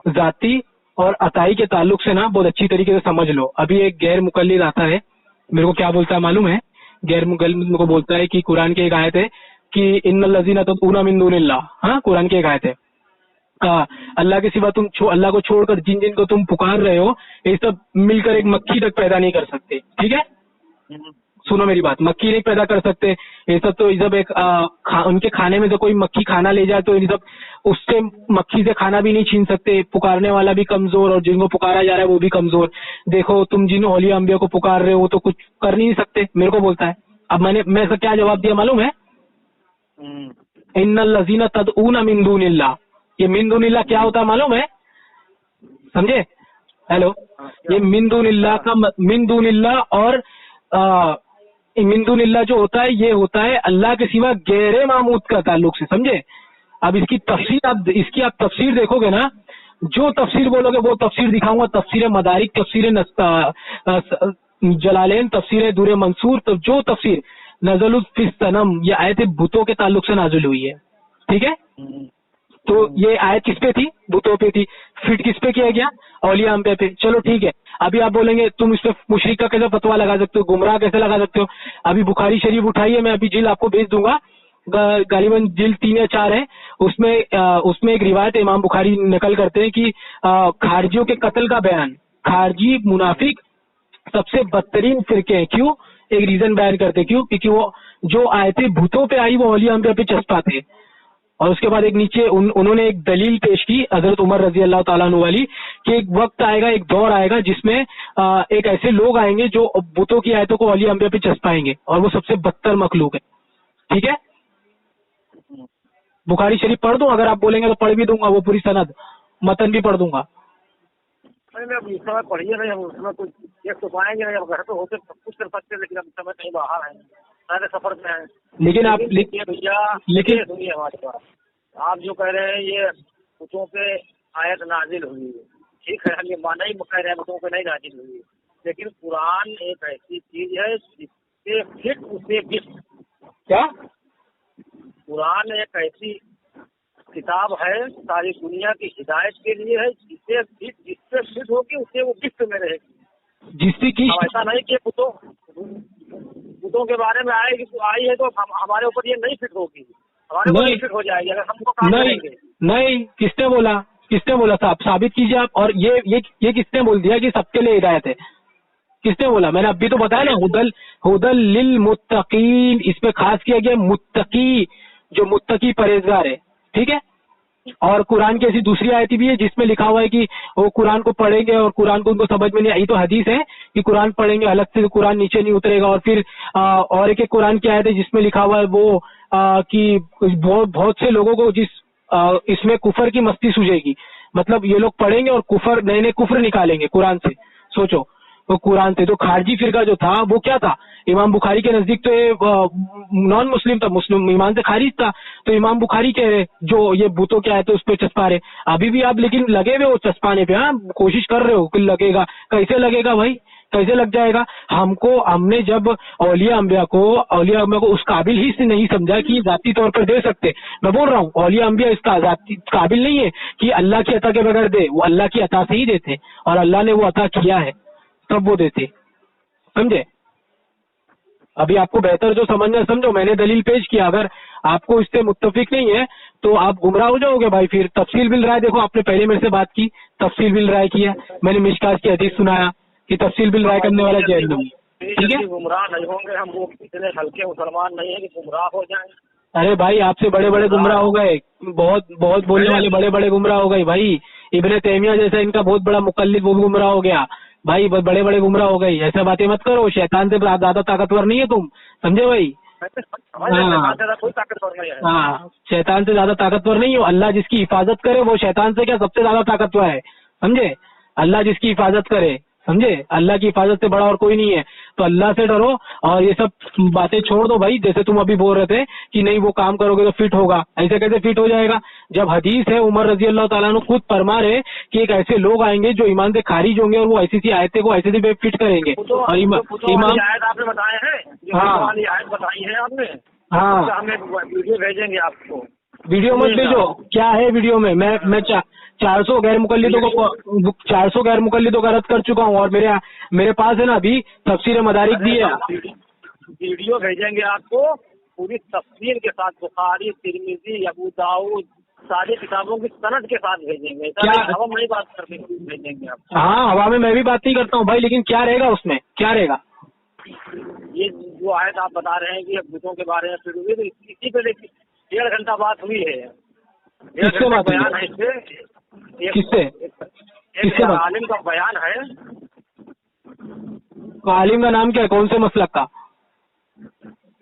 जाती और अताई के ताल्लुक से ना बहुत अच्छी तरीके से समझ लो। अभी एक गैर मुकल्लिद आता है, मेरे को क्या बोलता है मालूम है? गैर मुकल्लिद मेरे को बोलता है कि कुरान की एक आयत है कि इन्नल लज़ीना तदऊना मिन दूनिल्लाह, हाँ कुरान की एक आयत है, अल्लाह के सिवा तुम अल्लाह को छोड़कर जिन को तुम पुकार रहे हो, ये सब मिलकर एक मक्खी तक पैदा नहीं कर सकते, ठीक है। सुनो मेरी बात, मक्खी नहीं पैदा कर सकते ये सब, तो जब एक उनके खाने में से कोई मक्खी खाना ले जाए तो ये सब उससे मक्खी से खाना भी नहीं छीन सकते। पुकारने वाला भी कमजोर और जिनको पुकारा जा रहा है वो भी कमजोर। देखो तुम जिन औलिया अंबिया को पुकार रहे हो तो कुछ कर नहीं सकते, मेरे को बोलता है। अब मैं इसका क्या जवाब दिया मालूम है? इन्नल लज़ीना तदऊना मिन दूनिल्लाह, ये मिन दूनिल्लाह क्या होता है मालूम है? समझे? हेलो, ये मिन दूनिल्लाह और मिन दूनिल्लाह जो होता है ये होता है अल्लाह के सिवा गैर मामूद का ताल्लुक से, समझे? अब इसकी आप तफसीर देखोगे ना, जो तफसीर बोलोगे वो तफसीर दिखाऊंगा। तफसीर मदारिक, तफसीर जलालैन, तफसीर दूर मंसूर, तो जो तफसीर नज़लुल फिस सनम, ये आयत भूतों के ताल्लुक से नाज़िल हुई है, ठीक है। तो ये आयत किस पे थी? भूतों पे थी। फिट किस पे किया गया? औलिया अंबिया पे। चलो ठीक है, अभी आप बोलेंगे तुम इस पे मुशरिक का कैसे फतवा लगा सकते हो, गुमराह कैसे लगा सकते हो? अभी बुखारी शरीफ उठाइए, मैं अभी जिल्द आपको भेज दूंगा, गालिबन जिल्द 3 या 4 है, उसमें एक रिवायत इमाम बुखारी नकल करते हैं कि खारजियों के कत्ल का बयान, खारजी मुनाफिक सबसे बदतरीन फिरके हैं। क्यों? एक रीजन बयान करते, क्यों? क्योंकि वो जो आयतें भूतों पे आई वो औलिया अंबिया पे चस्पा थे। और उसके बाद एक नीचे उन्होंने एक दलील पेश की हजरत उमर रजी अल्लाह ताला अन्हु वाली, कि एक वक्त आएगा, एक दौर आएगा जिसमें एक ऐसे लोग आएंगे जो बुतों की आयतों को औलिया अंबिया पे चस्पाएंगे, और वो सबसे बदतर मखलूक है, ठीक है। बुखारी शरीफ पढ़ दूं? अगर आप बोलेंगे तो पढ़ भी दूंगा, वो पूरी सनद मतन भी पढ़ दूंगा। इस समय पढ़िए नहीं, हम उसमें कुछ देख तो पाएंगे नहीं, अब घर तो होते कुछ कर सकते हैं, लेकिन अब समय कहीं बाहर है, सारे सफर में है। लेकिन आप लेकिन सुनिए हमारी बात, आप जो कह रहे हैं ये कुतों पे आयत नाजिल हुई है, ठीक है, हम ये माना ही कह रहे हैं, बुतों पे नहीं राजी हुई, लेकिन कुरान एक ऐसी चीज है जिससे फिट उसे गिफ्ट। क्या? कुरान एक ऐसी किताब है सारी दुनिया की हिदायत के लिए है, जिससे फिट होगी उसे वो गिफ्ट में रहेगी। जिससे कि अब ऐसा नहीं कि बुतों के बारे में आएगी तो आई है तो हमारे ऊपर ये नहीं फिट होगी, हमारे ऊपर नहीं फिट हो जाएगी अगर हमको काम करेंगे। नहीं, किसने बोला? किसने बोला? साहब साबित कीजिए आप। और ये किसने बोल दिया कि सबके लिए हिदायत है? किसने बोला? मैंने अभी तो बताया ना, हुदल लिल मुत्तकीन, इसमें खास किया गया मुत्तकी, जो मुत्तकी परहेजगार है, ठीक है। और कुरान की ऐसी दूसरी आयत भी है जिसमें लिखा हुआ है कि वो कुरान को पढ़ेंगे और कुरान को उनको समझ में नहीं आई, तो हदीस है कि कुरान पढ़ेंगे अलग से कुरान नीचे नहीं उतरेगा। और फिर और एक कुरान की आयत है जिसमें लिखा हुआ है वो कि बहुत से लोगों को इसमें कुफर की मस्ती सूझेगी, मतलब ये लोग पढ़ेंगे और कुफर, नए नए कुफर निकालेंगे कुरान से। सोचो, तो कुरान से तो खारजी फिरका जो था वो क्या था? इमाम बुखारी के नजदीक तो ये नॉन मुस्लिम था, मुस्लिम ईमान से खारिज था। तो इमाम बुखारी कह रहे जो ये भूतों के आए थे उस पर चस्पा रहे, अभी भी आप लेकिन लगे हुए हो चस्पाने पे। हाँ, कोशिश कर रहे हो कि लगेगा, कैसे लगेगा भाई? कैसे लग जाएगा? हमने जब औलिया अंबिया को उस काबिल ही से नहीं समझा कि जाती तौर पर दे सकते। मैं बोल रहा हूँ औलिया अंबिया इसका जाती काबिल नहीं है कि अल्लाह की अता के बगैर दे, वो अल्लाह की अता से ही देते और अल्लाह ने वो अता किया है तब वो देते, समझे? अभी आपको बेहतर जो समझना समझो, मैंने दलील पेश किया, अगर आपको इससे मुत्तफिक नहीं है तो आप गुमराह हो जाओगे भाई। फिर तफसील बिल राय देखो, आपने पहले मेरे से बात की, तफसील बिल राय किया, मैंने मिशकात की हदीस सुनाया कि तफसील बिल राय करने वाला जहन्नम, ठीक है। गुमराह नहीं होंगे हम, वो इतने हल्के मुसलमान नहीं है कि गुमराह हो जाएं। अरे भाई, आपसे बड़े बड़े गुमराह हो गए, बहुत बहुत बोलने वाले बड़े बड़े गुमराह हो गए भाई। इब्ने तैमिया जैसा इनका बहुत बड़ा मुकल्लिद वो भी गुमराह हो गया भाई, बड़े बड़े गुमराह हो गई। ऐसा बातें मत करो, शैतान से ज्यादा ताकतवर नहीं है तुम, समझे भाई? कोई ताकतवर नहीं है। हाँ, शैतान से ज्यादा ताकतवर नहीं हो। अल्लाह जिसकी हिफाजत करे वो शैतान से क्या सबसे ज्यादा ताकतवर है, समझे? अल्लाह जिसकी हिफाजत करे, समझे? अल्लाह की हिफाजत से बड़ा और कोई नहीं है। तो अल्लाह से डरो और ये सब बातें छोड़ दो भाई। जैसे तुम अभी बोल रहे थे कि नहीं वो काम करोगे तो फिट होगा, ऐसे कैसे फिट हो जाएगा? जब हदीस है, उमर रजी अल्लाह ताला अन्हु खुद फरमा रहे कि एक ऐसे लोग आएंगे जो ईमान से खारिज होंगे और वो ऐसी सी आयतें को ऐसे से फिट करेंगे। और इमाम आपने बताए हैं, हाँ आयत बताई है आपने, हाँ, हमें वीडियो भेजेंगे आपको। वीडियो मत भेजो, क्या है वीडियो में? मैं 400 गैर मुकल्लिदों का रद्द कर चुका हूँ और मेरे पास है ना अभी तफसीर मदारिक भी है। वीडियो भेजेंगे आपको पूरी तफसीर के साथ, बुखारी, तिरमिजी, अबू दाऊद, सारी किताबों की सनद के साथ भेजेंगे। क्या हवा में नहीं बात करते, भेजेंगे आप। हाँ, हवा में मैं भी बात नहीं करता हूँ भाई, लेकिन क्या रहेगा उसमें, क्या रहेगा? ये जो आयत आप बता रहे हैं कि भूतों के बारे में फिर हुई, तो इसी पे 1.5 घंटा बात हुई है। किससे बात बयान है इससे, किससे आलिम का बयान है। तो आलिम का नाम क्या है? कौन से मसलक का?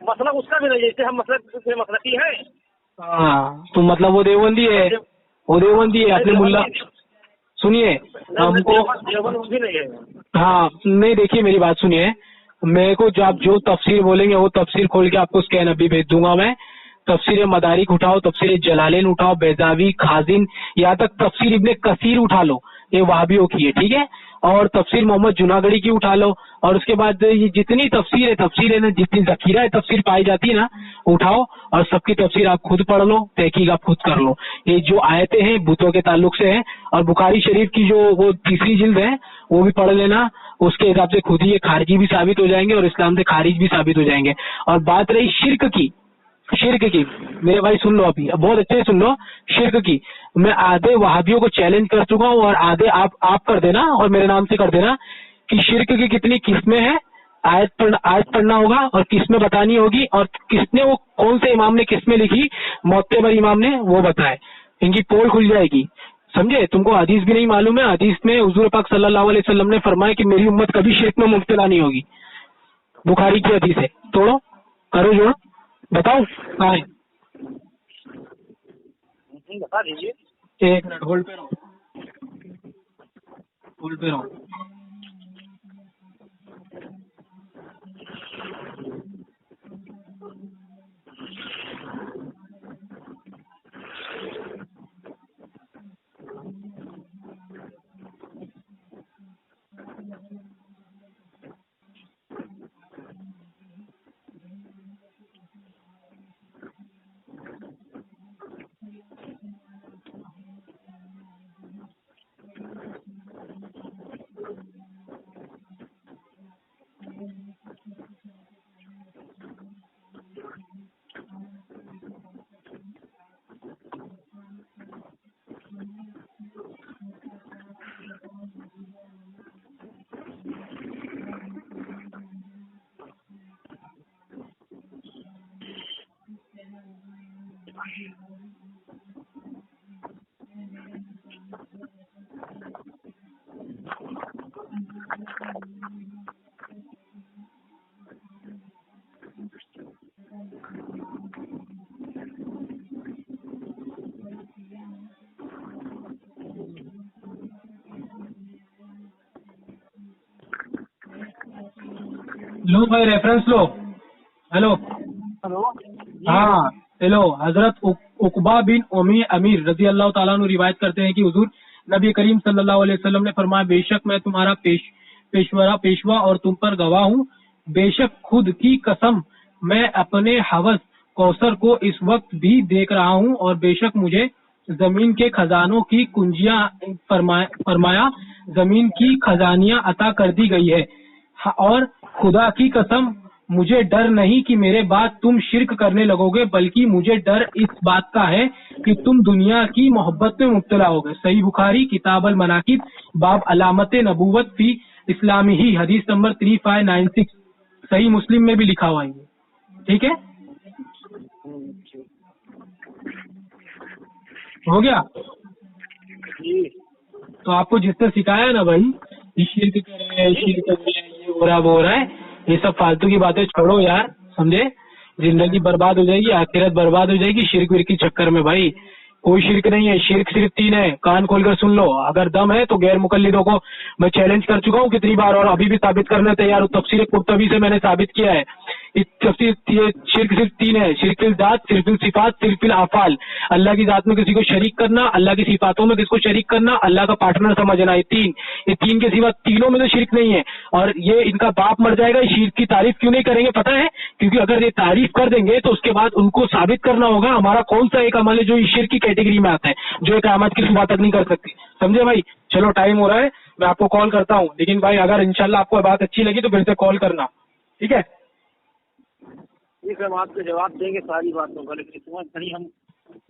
मसलक उसका भी नहीं, जैसे हम मसलकी है। हाँ, तो मतलब वो देवबंदी है, अपने मुल्ला। सुनिए हमको, देवबंद नहीं है। हाँ नहीं, देखिए मेरी बात सुनिए, मेरे को जब जो तफसीर बोलेंगे वो तफसीर खोल के आपको स्कैन अभी भेज दूंगा मैं। तफसीर मदारिक उठाओ, तफसीर जलालेन उठाओ, बैजावी, खाजिन, यहाँ तक तफसीर इब्ने कसीर उठा लो, ये वहाबियों की है, ठीक है। और तफसीर मोहम्मद जुनागढ़ी की उठा लो, और उसके बाद ये जितनी तफसीर है ना, जितनी जखीरा है तफसीर पाई जाती है ना, उठाओ और सबकी तफसीर आप खुद पढ़ लो, तहकीक आप खुद कर लो। ये जो आयतें हैं भूतों के ताल्लुक से है, और बुखारी शरीफ की जो वो तीसरी जिल्द है वो भी पढ़ लेना, उसके हिसाब से खुद ही ये खारिजी भी साबित हो जाएंगे और इस्लाम से खारिज भी साबित हो जाएंगे। और बात रही शिर्क की, मेरे भाई सुन लो, अभी बहुत अच्छे से सुन लो। शिर्क की मैं आधे वहाबियों को चैलेंज कर चुका हूँ और आधे आप कर देना और मेरे नाम से कर देना कि शिर्क की कितनी किस्में हैं। आयत पढ़ना होगा और किस्में बतानी होगी, और किसने वो कौन से इमाम ने किस्में लिखी, मोत्तेबर इमाम ने, वो बताए, इनकी पोल खुल जाएगी, समझे? तुमको हदीस भी नहीं मालूम है, हदीस में हुजूर पाक सल्लल्लाहु अलैहि वसल्लम ने फरमाया कि मेरी उम्मत कभी शिर्क में मुब्तला नहीं होगी। बुखारी की हदीस है, तोड़ो, करो जोड़, बताओ कहाँ है? बता दीजिए। 1 मिनट होल्ड पे रहो, होल्ड पे रहो। लो भाई रेफरेंस लो। हेलो। हेलो। हाँ हेलो। हजरत उकबा बिन अमीर रजी अल्लाह ताला अन्हु रिवायत करते हैं कि हुजूर नबी करीम सल्लल्लाहु अलैहि वसल्लम ने फरमाया, बेशक मैं तुम्हारा पेशवा और तुम पर गवाह हूँ। बेशक खुद की कसम मैं अपने हवस कौसर को इस वक्त भी देख रहा हूँ, और बेशक मुझे जमीन के खजानों की कुंजियां फरमाया जमीन की खजानियां अता कर दी गई है। और खुदा की कसम मुझे डर नहीं कि मेरे बाद तुम शिरक करने लगोगे, बल्कि मुझे डर इस बात का है कि तुम दुनिया की मोहब्बत में मुब्तला होगे। सही बुखारी किताब अल मनाकिब बाब अलामत नबूवत फी इस्लामी ही हदीस नंबर 3596। सही मुस्लिम में भी लिखा हुआ है। ठीक है, हो गया। जी। तो आपको जिसने सिखाया ना भाई, ये शिरक करे, शिरक करे, ये हो रहा वो हो रहा है, ये सब फालतू की बातें छोड़ो यार, समझे। जिंदगी बर्बाद हो जाएगी, आखिरत बर्बाद हो जाएगी शिरक विरक के चक्कर में। भाई कोई शिरक नहीं है, शिरक सिर्फ 3 है। कान खोलकर सुन लो, अगर दम है तो गैर मुकल्लिदों को मैं चैलेंज कर चुका हूँ कितनी बार, और अभी भी साबित करने तैयार हूँ। तफसीर कुर्तबी से मैंने साबित किया है। शिरक सिर्फ 3 है, शिरक फिल जात, शिरक फिल सिफात, शिरक फिल आफाल। अल्लाह की जात में किसी को शरीक करना, अल्लाह की सिफातों में किसको शरीक करना, अल्लाह का पार्टनर समझना। ये तीन के सिवा तीनों में तो शिरक नहीं है। और ये इनका बाप मर जाएगा, इस शिरक की तारीफ क्यों नहीं करेंगे पता है? क्योंकि अगर ये तारीफ कर देंगे तो उसके बाद उनको साबित करना होगा हमारा कौन सा एक अमल है जो इस शिरक की कैटेगरी में आता है, जो एक क़यामत की सुबह तक नहीं कर सकती। समझे भाई? चलो टाइम हो रहा है, मैं आपको कॉल करता हूँ, लेकिन भाई अगर इंशाल्लाह आपको बात अच्छी लगी तो फिर से कॉल करना, ठीक है? ठीक है, हम आपको जवाब देंगे सारी बातों का, लेकिन इसमें कहीं हम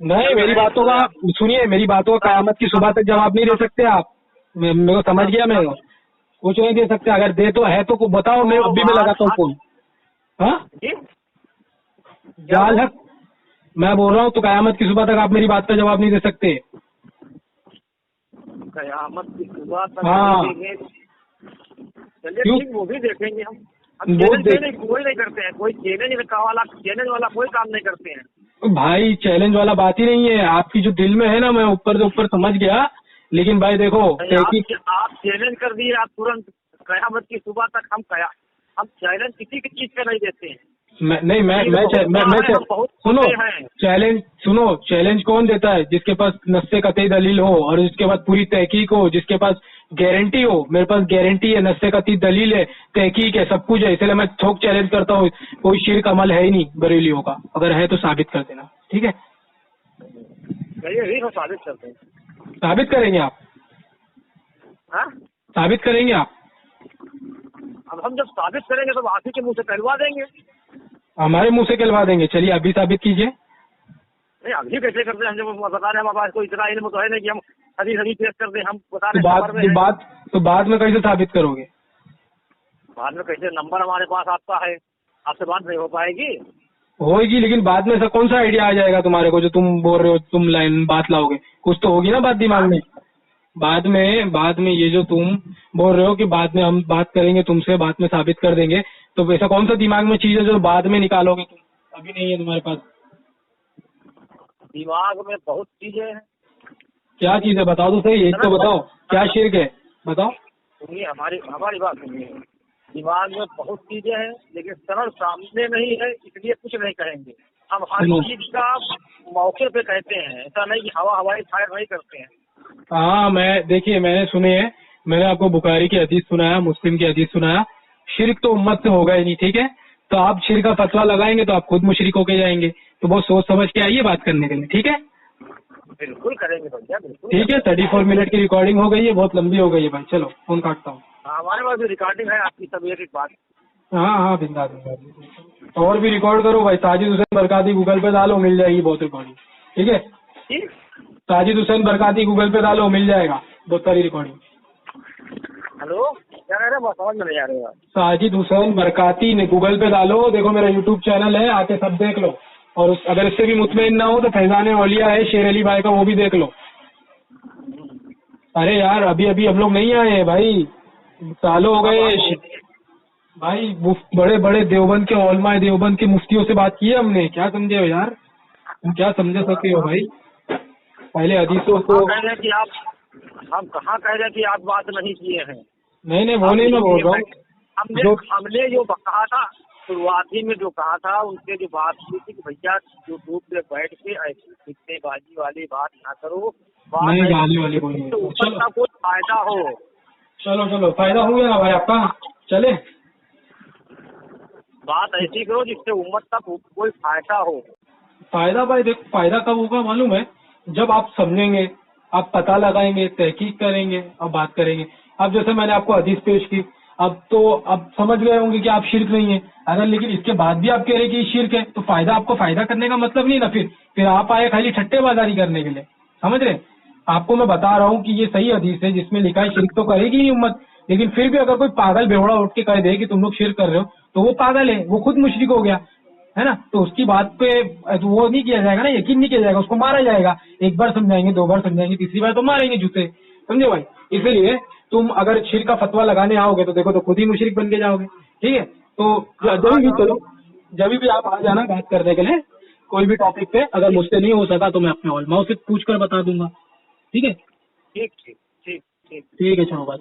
नहीं, मेरी बातों का सुनिए, मेरी बातों का क़यामत की सुबह तक जवाब नहीं दे सकते आप। मेरे को समझ गया, मैं कुछ नहीं दे सकते। अगर दे तो है तो बताओ, मैं अभी मैं लगाता हूँ फोन। हाँ जाल हक, मैं बोल रहा हूँ तो क़यामत की सुबह तक आप मेरी बात का जवाब नहीं दे सकते। कयामत की सुबह तक हाँ। देखेंगे। चलिए क्यों? ठीक, वो भी देखेंगे हम। वो चैलेंज कोई नहीं करते हैं, कोई चैलेंज वाला कोई काम नहीं करते हैं भाई। चैलेंज वाला बात ही नहीं है, आपकी जो दिल में है ना, मैं ऊपर से ऊपर समझ गया, लेकिन भाई देखो आप चैलेंज कर दिए, आप तुरंत कयामत की सुबह तक हम चैलेंज किसी की चीज का नहीं देते हैं। सुनो, चैलेंज कौन देता है? जिसके पास नस्से कतई दलील हो और जिसके पास पूरी तहकीक हो, जिसके पास गारंटी हो। मेरे पास गारंटी है, नस्से कतई दलील है, तहकीक है, सब कुछ है, इसलिए मैं थोक चैलेंज करता हूँ। कोई शिरक अमल है ही नहीं बरेलियों का, अगर है तो साबित कर देना, ठीक है? साबित करते हैं। साबित करेंगे आप? हाँ? साबित करेंगे आप? अब हम जब साबित करेंगे तो आप ही के मुंह से कहलवा देंगे। हमारे मुंह से कहलवा देंगे? चलिए अभी साबित कीजिए। नहीं, अभी कैसे करते हैं? हम जब बता रहे हैं हमारे पास कोई इतना इल्म तो है नहीं कि हम हरी पेश कर दें। हम बता रहे हैं तो बाद में कैसे साबित करोगे? बाद में कैसे? नंबर हमारे पास आपका है, आपसे बात नहीं हो पाएगी? होगी, लेकिन बाद में ऐसा कौन सा आइडिया आ जाएगा तुम्हारे को जो तुम बोल रहे हो तुम लाइन बात लाओगे? कुछ तो होगी ना बात दिमाग में। बाद में ये जो तुम बोल रहे हो कि बाद में हम बात करेंगे तुमसे, बाद में साबित कर देंगे, तो ऐसा कौन सा दिमाग में चीज है जो बाद में निकालोगे तुम? अभी नहीं है तुम्हारे पास दिमाग में? बहुत चीजें हैं। क्या चीज है बताओ तो सही, एक तो बताओ क्या शिरक है, बताओ। सुनिए, हमारी बात सुनिए। दिमाग में बहुत चीजें हैं, लेकिन सरल सामने नहीं है, इसलिए कुछ नहीं कहेंगे। हम हर चीज का मौके पे कहते हैं, ऐसा नहीं कि हवाई फायर नहीं करते हैं। हाँ, देखिए मैंने सुने हैं, मैंने आपको बुखारी की हदीस सुनाया, मुस्लिम की हदीस सुनाया। शिरक तो उम्मत से होगा ही नहीं, ठीक है? तो आप शिरक का फतवा लगाएंगे तो आप खुद मुशरिक होके जाएंगे। तो बहुत सोच समझ के आइए बात करने के लिए, ठीक है? बिल्कुल करेंगे भैया, बिल्कुल। ठीक है, 34 मिनट की रिकॉर्डिंग हो गई है, बहुत लंबी हो गई है भाई। चलो फोन काटता हूँ। हमारे पास भी रिकॉर्डिंग है आपकी सब एक बात। हाँ बिंदा। और भी रिकॉर्ड करो भाई। साजिद हुसैन बरकाती गूगल पे डालो, मिल जाएगी बहुत रिकॉर्डिंग, ठीक है? साजिद हुसैन बरकाती गूगल पे डालो, मिल जाएगा बहुत सारी रिकॉर्डिंग। हेलो, क्या कह रहे हैं? समझ में नहीं आ रही है। साजिद हुसैन बरकाती ने गूगल पे डालो, देखो मेरा यूट्यूब चैनल है, आके सब देख लो। और अगर इससे भी मुतमईन ना हो तो फैजान औलिया है शेर अली भाई का, वो भी देख लो। अरे यार अभी हम लोग नहीं आए हैं भाई, सालों हो गए भाई। बड़े बड़े देवबंद के औलमाए देवबंद के मुफ्तियों से बात की है हमने, क्या समझे हो यार? तुम क्या समझ सकते हो भाई? पहले हदीसों को हम कह रहे हैं कि आप बात नहीं किए हैं। नहीं वो नहीं मैं बोल रहा हूँ। हमने जो कहा था शुरुआती में, जो कहा था उनसे जो बात की थी कि भैया यूट्यूब पे बैठ के ऐसी फिक्रेबाजी वाली बात ना करो, नहीं गाली वाली कोई नहीं, ऊपर का कोई फायदा हो। चलो फायदा हो गया ना भाई आपका, चले बात ऐसी करो जिससे उम्मत का कोई फायदा हो। फायदा भाई देखो, फायदा कब होगा मालूम है? जब आप समझेंगे, आप पता लगाएंगे, तहकीक करेंगे और बात करेंगे। अब जैसे मैंने आपको हदीस पेश की, अब समझ गए होंगे कि आप शिर्क नहीं है। अगर लेकिन इसके बाद भी आप कह रहे कि शिर्क है, तो आपको फायदा करने का मतलब नहीं ना। फिर आप आए खाली ठट्टेबाजारी करने के लिए, समझ रहे? आपको मैं बता रहा हूँ कि ये सही हदीस है जिसमें लिखा है शिर्क तो करेगी नहीं उम्मत, लेकिन फिर भी अगर कोई पागल बेवड़ा उठ के कह दे कि तुम लोग शिर्क कर रहे हो, तो वो पागल है, वो खुद मुशरिक हो गया, है ना? तो उसकी बात पे तो वो नहीं किया जाएगा ना, यकीन नहीं किया जाएगा, उसको मारा जाएगा। एक बार समझाएंगे, 2 बार समझाएंगे, तीसरी बार तो मारेंगे जूते, समझे भाई? इसलिए तुम अगर शिर्क का फतवा लगाने आओगे तो देखो तो खुद ही मुशरिक बन के जाओगे, ठीक है? तो जब भी आप आ जाना बात करने के लिए कोई भी टॉपिक पे, अगर मुझसे नहीं हो सका तो मैं अपने उलमाओं से पूछ कर बता दूंगा, ठीक है? ठीक ठीक ठीक ठीक ठीक है, चलो भाई।